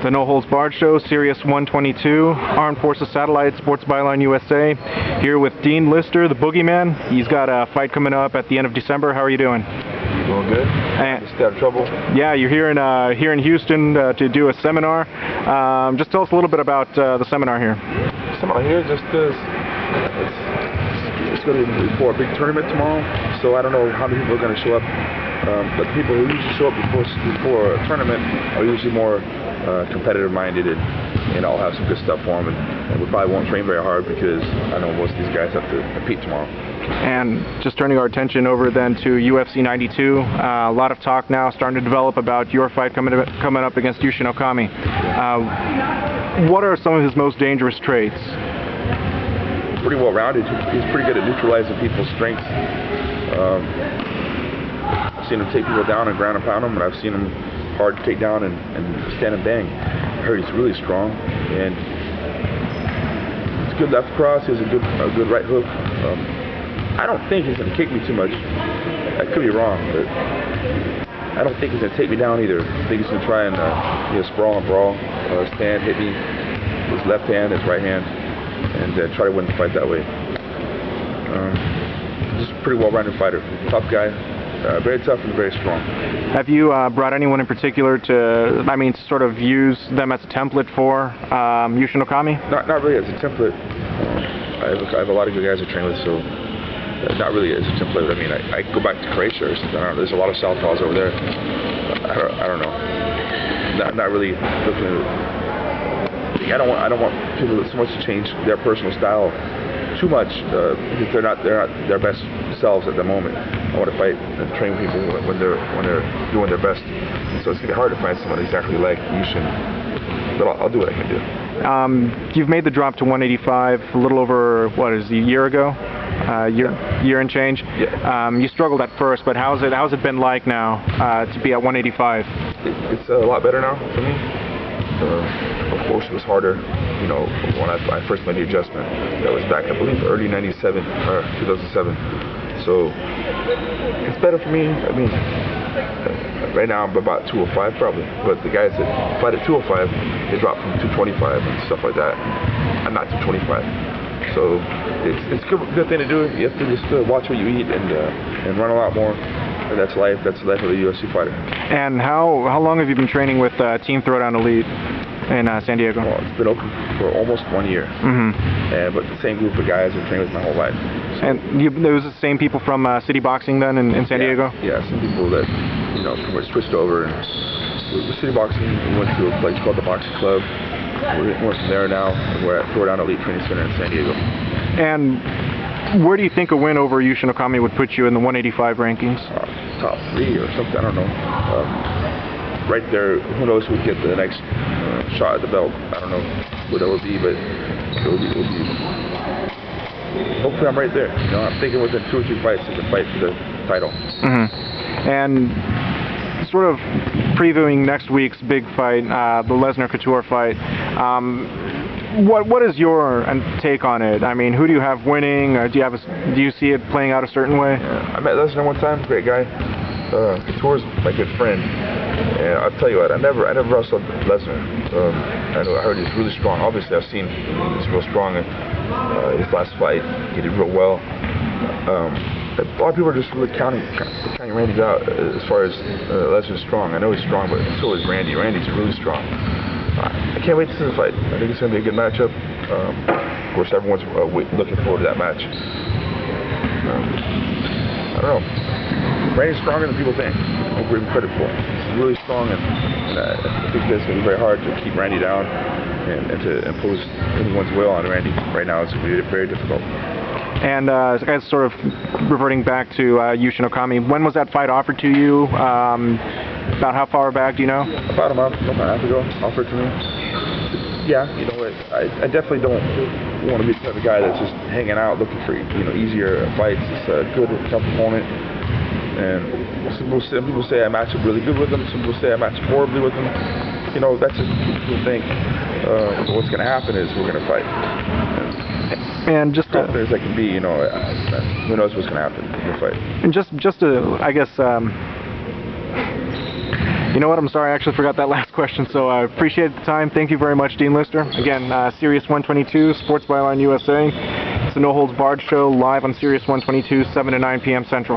The No Holds Barred Show, Sirius 122, Armed Forces Satellite, Sports Byline USA. Here with Dean Lister, the Boogeyman. He's got a fight coming up at the end of December. How are you doing? Doing good. Just out of trouble. Yeah, you're here in Houston to do a seminar. Just tell us a little bit about the seminar here. Seminar here just it's going to be before a big tournament tomorrow, so I don't know how many people are going to show up. But the people who usually show up before a tournament are usually more competitive-minded, and I'll have some good stuff for them. And we probably won't train very hard because I know most of these guys have to compete tomorrow. And just turning our attention over then to UFC 92, a lot of talk now starting to develop about your fight coming up against Yushin Okami. What are some of his most dangerous traits? Pretty well-rounded. He's pretty good at neutralizing people's strengths. I've seen him take people down and ground and pound them, and I've seen him hard to take down and stand and bang. I heard he's really strong, and it's a good left cross. He has a good right hook. I don't think he's going to kick me too much. I could be wrong, but I don't think he's going to take me down either. I think he's going to try and sprawl and brawl, stand, hit me with his left hand, his right hand, and try to win the fight that way. Just a pretty well-rounded fighter, tough guy. Very tough and very strong. Have you brought anyone in particular to sort of use them as a template for Yushin Okami? Not really as a template. I have a lot of good guys I train with, so not really as a template. I mean, I go back to Couture. I don't know, there's a lot of southpaws over there. I don't know. Not really looking. I don't want people so much to change their personal style too much because they're not their best selves at the moment. I want to fight and train people when they're doing their best. So it's gonna be hard to find someone exactly like Yushin, but I'll do what I can do. You've made the drop to 185 a little over a year ago, year and change. Yeah. You struggled at first, but how's it been like now to be at 185? It's a lot better now for me. Of course, it was harder, when I first made the adjustment. That was back, I believe, early 97 or 2007. So it's better for me. I mean, right now I'm about 205 probably, but the guys that fight at 205, they drop from 225 and stuff like that. I'm not 225. So it's a good thing to do. You have to just watch what you eat and run a lot more. And that's life. That's the life of a UFC fighter. And how long have you been training with Team Throwdown Elite in San Diego? Well, it's been open for almost 1 year. Mm-hmm. But the same group of guys I've trained with my whole life. So. And it was the same people from City Boxing then in San Diego? Yeah, some people that pretty much switched over. And with City Boxing, we went to a place called the Boxing Club. We're from there now. We're at Throwdown Elite Training Center in San Diego. And where do you think a win over Yushin Okami would put you in the 185 rankings? Top 3 or something, I don't know. Right there, who knows who would get the next shot at the belt. I don't know what that would be, but it will be hopefully I'm right there. I'm thinking within 2 or 3 fights I can fight for the title. Mm-hmm. And sort of previewing next week's big fight, the Lesnar Couture fight. What is your take on it? I mean, who do you have winning? Or do you see it playing out a certain way? Yeah, I met Lesnar one time, great guy. Couture's my good friend, and I'll tell you what, I never wrestled Lesnar. I heard he's really strong. Obviously, I've seen he's real strong. His last fight, he did real well. A lot of people are just really counting Randy out as far as Lesnar's strong. I know he's strong, but so is Randy. Randy's really strong. I can't wait to see the fight. I think it's going to be a good matchup. Of course, everyone's looking forward to that match. I don't know. Randy's stronger than people think. I'll give him credit for it. He's really strong, and I think it's going to be very hard to keep Randy down and to impose anyone's will on Randy. Right now, it's going to be very difficult. And guys, sort of reverting back to Yushin Okami, when was that fight offered to you? About how far back, do you know? About a month and a half ago, offered to me. Yeah, I definitely don't want to be the type of guy that's just hanging out looking for easier fights. It's a good, tough opponent. And some people say I match up really good with him. Some people say I match up horribly with him. That's just people think. What's going to happen is we're going to fight. And just confident as I can be, who knows what's going to happen in the fight. And just to, I guess, You know what? I'm sorry, I actually forgot that last question, so I appreciate the time. Thank you very much, Dean Lister. Again, Sirius 122, Sports Byline USA. It's a No Holds Barred show live on Sirius 122, 7 to 9 p.m. Central.